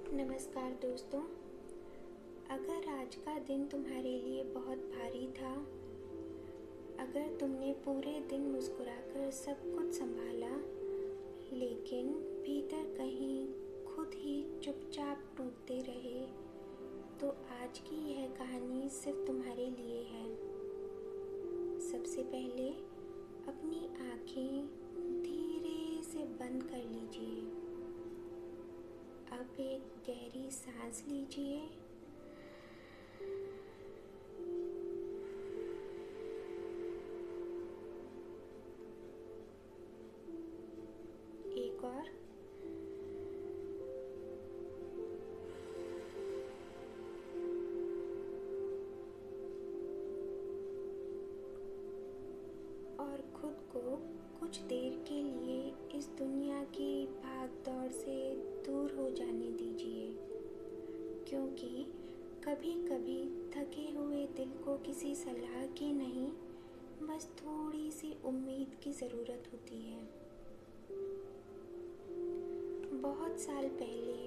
नमस्कार दोस्तों। अगर आज का दिन तुम्हारे लिए बहुत भारी था, अगर तुमने पूरे दिन मुस्कुराकर सब कुछ संभाला, लेकिन भीतर कहीं खुद ही चुपचाप टूटते रहे, तो आज की यह कहानी सिर्फ तुम्हारे लिए है। सबसे पहले अपनी आँखें धीरे से बंद कर लीजिए। अब एक गहरी सांस लीजिए। एक और खुद को कुछ देर के लिए इस दुनिया की भाग दौड़ से दूर हो जाने दीजिए, क्योंकि कभी कभी थके हुए दिल को किसी सलाह की नहीं, बस थोड़ी सी उम्मीद की ज़रूरत होती है। बहुत साल पहले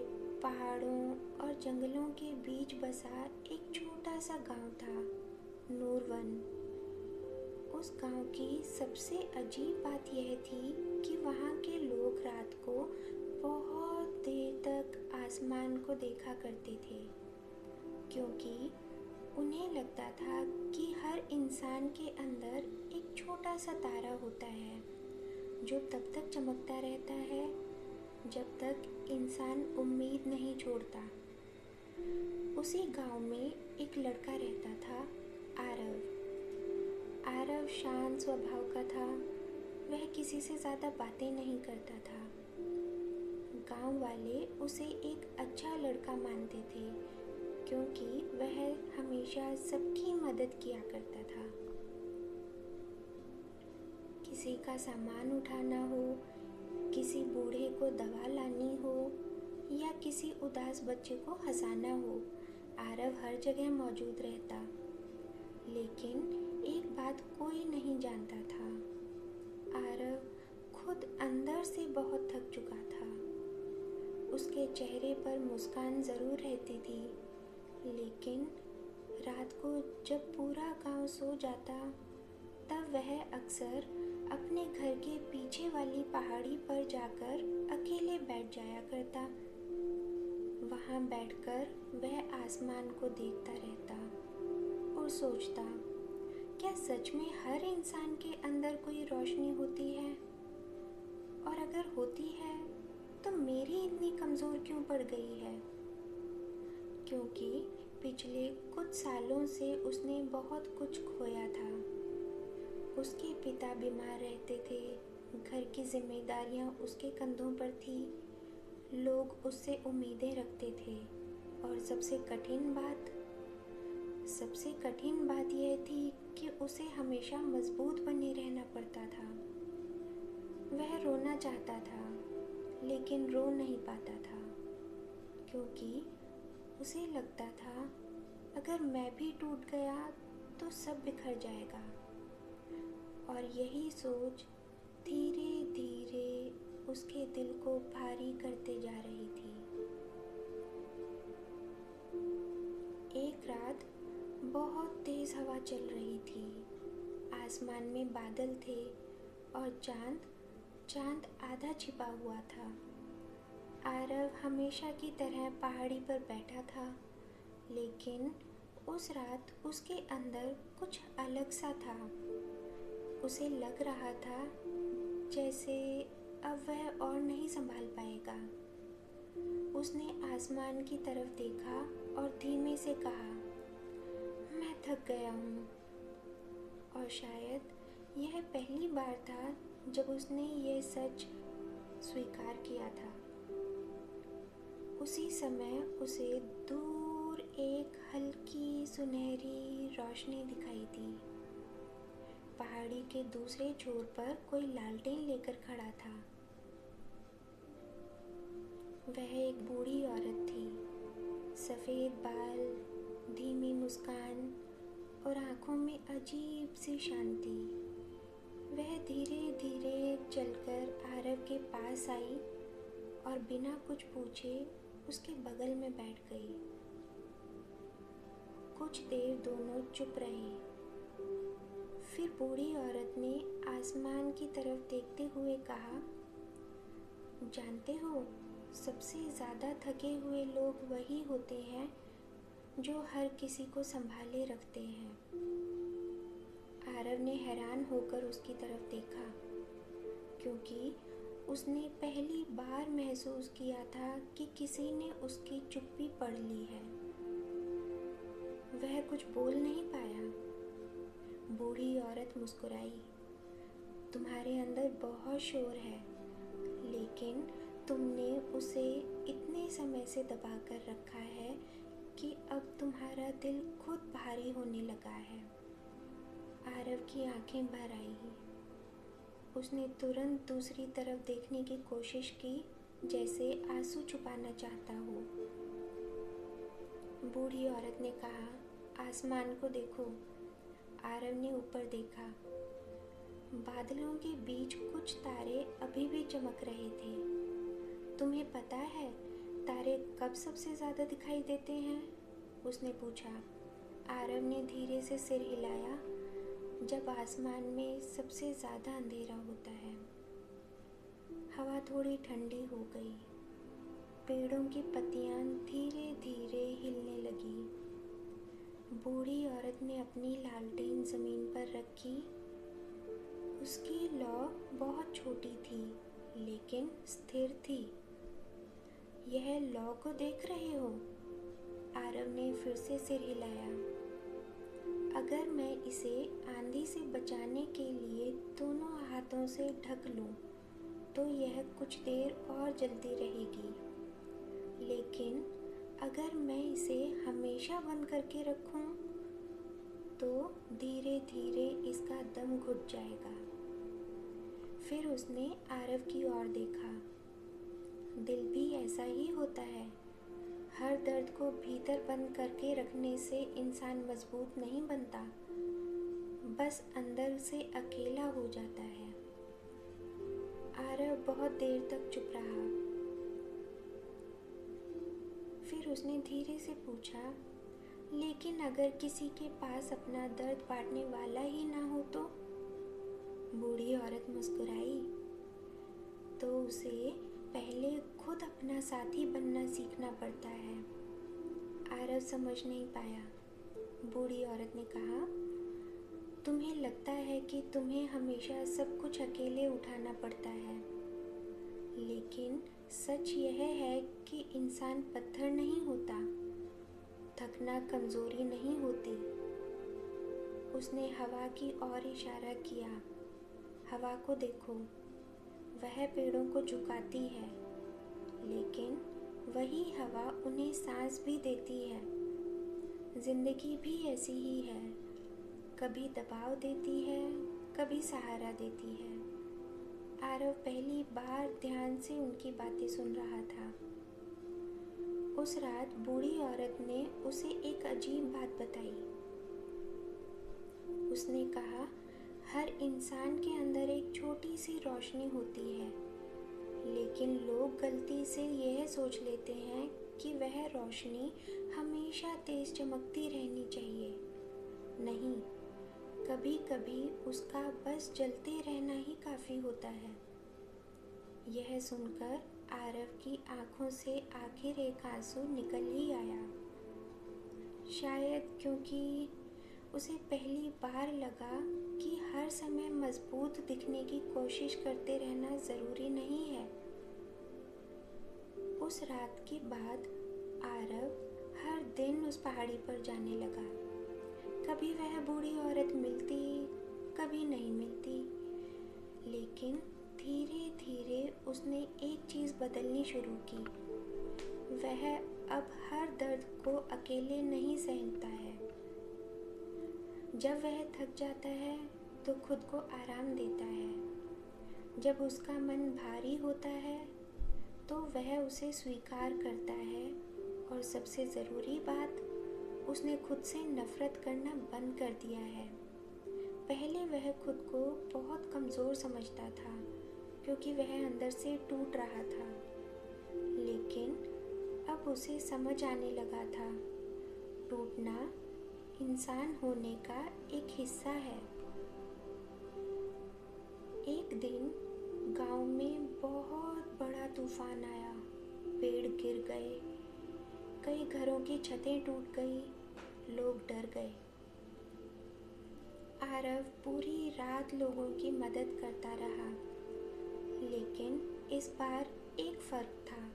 पहाड़ों और जंगलों के बीच बसा एक छोटा सा गांव था, नूरवन। उस गांव की सबसे अजीब बात यह थी कि वहाँ के लोग रात को बहुत देर तक आसमान को देखा करते थे, क्योंकि उन्हें लगता था कि हर इंसान के अंदर एक छोटा सा तारा होता है जो तब तक चमकता रहता है जब तक इंसान उम्मीद नहीं छोड़ता। उसी गांव में एक लड़का रहता था, आरव। आरव शांत स्वभाव का था। वह किसी से ज़्यादा बातें नहीं करता था। गांव वाले उसे एक अच्छा लड़का मानते थे, क्योंकि वह हमेशा सबकी मदद किया करता था। किसी का सामान उठाना हो, किसी बूढ़े को दवा लानी हो या किसी उदास बच्चे को हंसाना हो, आरव हर जगह मौजूद रहता। लेकिन एक बात कोई नहीं जानता था, आरव खुद अंदर से बहुत थक चुका था। उसके चेहरे पर मुस्कान ज़रूर रहती थी, लेकिन रात को जब पूरा गांव सो जाता, तब वह अक्सर अपने घर के पीछे वाली पहाड़ी पर जाकर अकेले बैठ जाया करता। वहाँ बैठकर वह आसमान को देखता रहता और सोचता, क्या सच में हर इंसान के अंदर कोई रोशनी होती है? और अगर होती है तो मेरी इतनी कमज़ोर क्यों पड़ गई है? क्योंकि पिछले कुछ सालों से उसने बहुत कुछ खोया था। उसके पिता बीमार रहते थे, घर की जिम्मेदारियां उसके कंधों पर थी, लोग उससे उम्मीदें रखते थे, और सबसे कठिन बात यह थी कि उसे हमेशा मजबूत बने रहना पड़ता था। वह रोना चाहता था, लेकिन रो नहीं पाता था, क्योंकि उसे लगता था अगर मैं भी टूट गया तो सब बिखर जाएगा। और यही सोच धीरे धीरे उसके दिल को भारी करते जा रही थी। एक रात बहुत तेज हवा चल रही थी। आसमान में बादल थे और चांद आधा छिपा हुआ था। आरव हमेशा की तरह पहाड़ी पर बैठा था, लेकिन उस रात उसके अंदर कुछ अलग सा था। उसे लग रहा था जैसे अब वह और नहीं संभाल पाएगा। उसने आसमान की तरफ देखा और धीमे से कहा, मैं थक गया हूँ। और शायद यह पहली बार था जब उसने यह सच स्वीकार किया था। उसी समय उसे दूर एक हल्की सुनहरी रोशनी दिखाई दी। पहाड़ी के दूसरे छोर पर कोई लालटेन लेकर खड़ा था। वह एक बूढ़ी औरत थी, सफ़ेद बाल, धीमी मुस्कान और आँखों में अजीब सी शांति। वह धीरे धीरे चलकर आरव के पास आई और बिना कुछ पूछे उसके बगल में बैठ गई। कुछ देर दोनों चुप रहे। फिर बूढ़ी औरत ने आसमान की तरफ देखते हुए कहा, जानते हो, सबसे ज़्यादा थके हुए लोग वही होते हैं जो हर किसी को संभाले रखते हैं। आरव ने हैरान होकर उसकी तरफ देखा, क्योंकि उसने पहली बार महसूस किया था कि किसी ने उसकी चुप्पी पढ़ ली है। वह कुछ बोल नहीं पाया। बूढ़ी औरत मुस्कुराई, तुम्हारे अंदर बहुत शोर है, लेकिन तुमने उसे इतने समय से दबा कर रखा है कि अब तुम्हारा दिल खुद भारी होने लगा है। आरव की आंखें भर आई। उसने तुरंत दूसरी तरफ देखने की कोशिश की, जैसे आंसू छुपाना चाहता हो। बूढ़ी औरत ने कहा, आसमान को देखो। आरव ने ऊपर देखा। बादलों के बीच कुछ तारे अभी भी चमक रहे थे। तुम्हें पता है तारे कब सबसे ज़्यादा दिखाई देते हैं? उसने पूछा। आरव ने धीरे से सिर हिलाया। जब आसमान में सबसे ज़्यादा अंधेरा होता है। हवा थोड़ी ठंडी हो गई। पेड़ों की पत्तियां धीरे धीरे हिलने लगी। बूढ़ी औरत ने अपनी लालटेन ज़मीन पर रखी। उसकी लौ बहुत छोटी थी, लेकिन स्थिर थी। यह लौ को देख रहे हो? आरव ने फिर से सिर हिलाया। अगर मैं इसे आंधी से बचाने के लिए दोनों हाथों से ढक लूं, तो यह कुछ देर और जलती रहेगी। लेकिन अगर मैं इसे हमेशा बंद करके रखूं, तो धीरे धीरे इसका दम घुट जाएगा। फिर उसने आरव की ओर देखा। दिल भी ऐसा ही होता है। हर दर्द को भीतर बंद करके रखने से इंसान मजबूत नहीं बनता, बस अंदर से अकेला हो जाता है। आरव बहुत देर तक चुप रहा। फिर उसने धीरे से पूछा, लेकिन अगर किसी के पास अपना दर्द बांटने वाला ही ना हो तो? बूढ़ी औरत मुस्कुराई, तो उसे पहले खुद अपना साथी बनना सीखना पड़ता है। आरव समझ नहीं पाया। बूढ़ी औरत ने कहा, तुम्हें लगता है कि तुम्हें हमेशा सब कुछ अकेले उठाना पड़ता है, लेकिन सच यह है कि इंसान पत्थर नहीं होता। थकना कमजोरी नहीं होती। उसने हवा की ओर इशारा किया। हवा को देखो, वह पेड़ों को झुकाती है, लेकिन वही हवा उन्हें सांस भी देती है। जिंदगी भी ऐसी ही है, कभी दबाव देती है, कभी सहारा देती है। आरव पहली बार ध्यान से उनकी बातें सुन रहा था। उस रात बूढ़ी औरत ने उसे एक अजीब बात बताई। उसने कहा, हर इंसान के अंदर एक छोटी सी रोशनी होती है, लेकिन लोग गलती से यह सोच लेते हैं कि वह रोशनी हमेशा तेज चमकती रहनी चाहिए। नहीं, कभी कभी उसका बस जलते रहना ही काफ़ी होता है। यह सुनकर आरव की आंखों से आखिर एक आंसू निकल ही आया। शायद क्योंकि उसे पहली बार लगा कि हर समय मजबूत दिखने की कोशिश करते रहना ज़रूरी नहीं है। उस रात के बाद आरव हर दिन उस पहाड़ी पर जाने लगा। कभी वह बूढ़ी औरत मिलती, कभी नहीं मिलती, लेकिन धीरे धीरे उसने एक चीज़ बदलनी शुरू की। वह अब हर दर्द को अकेले नहीं सहता है। जब वह थक जाता है तो खुद को आराम देता है। जब उसका मन भारी होता है तो वह उसे स्वीकार करता है, और सबसे ज़रूरी बात, उसने खुद से नफ़रत करना बंद कर दिया है। पहले वह खुद को बहुत कमज़ोर समझता था, क्योंकि वह अंदर से टूट रहा था, लेकिन अब अब उसे समझ आने लगा था, टूटना इंसान होने का एक हिस्सा है। एक दिन गांव में बहुत बड़ा तूफान आया। पेड़ गिर गए, कई घरों की छतें टूट गई, लोग डर गए। आरव पूरी रात लोगों की मदद करता रहा, लेकिन इस बार एक फर्क था।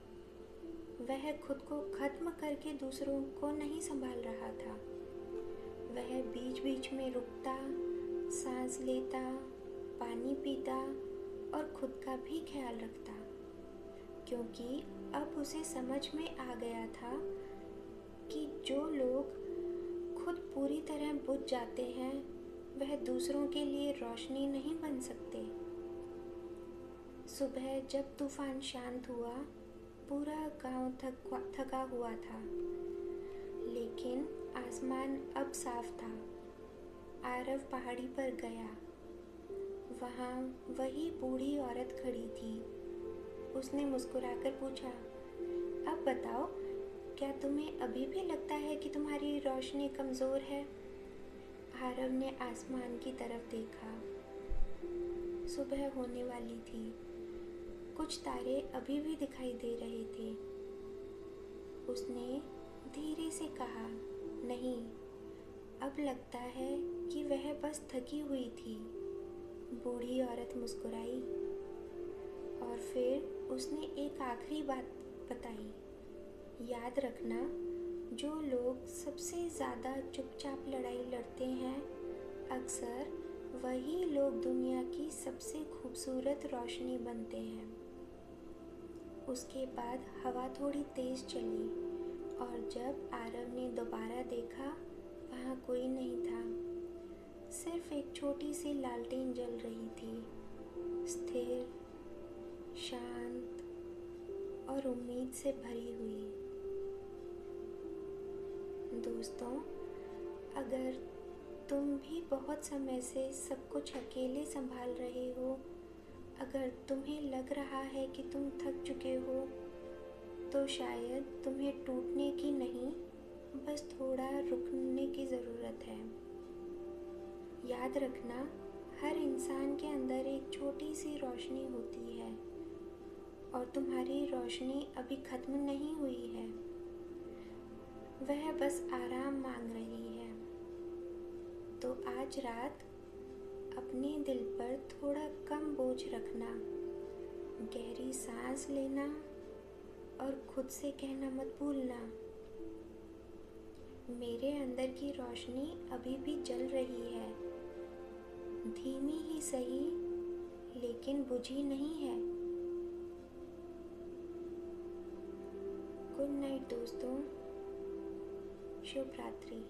वह खुद को खत्म करके दूसरों को नहीं संभाल रहा था। वह बीच बीच में रुकता, सांस लेता, पानी पीता और खुद का भी ख्याल रखता, क्योंकि अब उसे समझ में आ गया था कि जो लोग खुद पूरी तरह बुझ जाते हैं वह दूसरों के लिए रोशनी नहीं बन सकते। सुबह जब तूफान शांत हुआ, पूरा गांव थका हुआ था, लेकिन आसमान अब साफ था। आरव पहाड़ी पर गया। वहाँ वही बूढ़ी औरत खड़ी थी। उसने मुस्कुराकर पूछा, अब बताओ, क्या तुम्हें अभी भी लगता है कि तुम्हारी रोशनी कमज़ोर है? आरव ने आसमान की तरफ देखा। सुबह होने वाली थी। कुछ तारे अभी भी दिखाई दे रहे थे। उसने धीरे से कहा, नहीं, अब लगता है कि वह बस थकी हुई थी। बूढ़ी औरत मुस्कुराई और फिर उसने एक आखिरी बात बताई, याद रखना, जो लोग सबसे ज़्यादा चुपचाप लड़ाई लड़ते हैं, अक्सर वही लोग दुनिया की सबसे खूबसूरत रोशनी बनते हैं। उसके बाद हवा थोड़ी तेज़ चली और जब आरव ने दोबारा देखा, वहाँ कोई नहीं था। सिर्फ एक छोटी सी लालटेन जल रही थी, स्थिर, शांत और उम्मीद से भरी हुई। दोस्तों, अगर तुम भी बहुत समय से सब कुछ अकेले संभाल रहे हो, अगर तुम्हें लग रहा है कि तुम थक चुके हो, तो शायद तुम्हें टूटने की नहीं, बस थोड़ा रुकने की ज़रूरत है। याद रखना, हर इंसान के अंदर एक छोटी सी रोशनी होती है और तुम्हारी रोशनी अभी ख़त्म नहीं हुई है। वह बस आराम मांग रही है। तो आज रात अपने दिल पर थोड़ा कम बोझ रखना, गहरी सांस लेना और खुद से कहना मत भूलना, मेरे अंदर की रोशनी अभी भी जल रही है, धीमी ही सही, लेकिन बुझी नहीं है। गुड नाइट दोस्तों, शुभ रात्रि।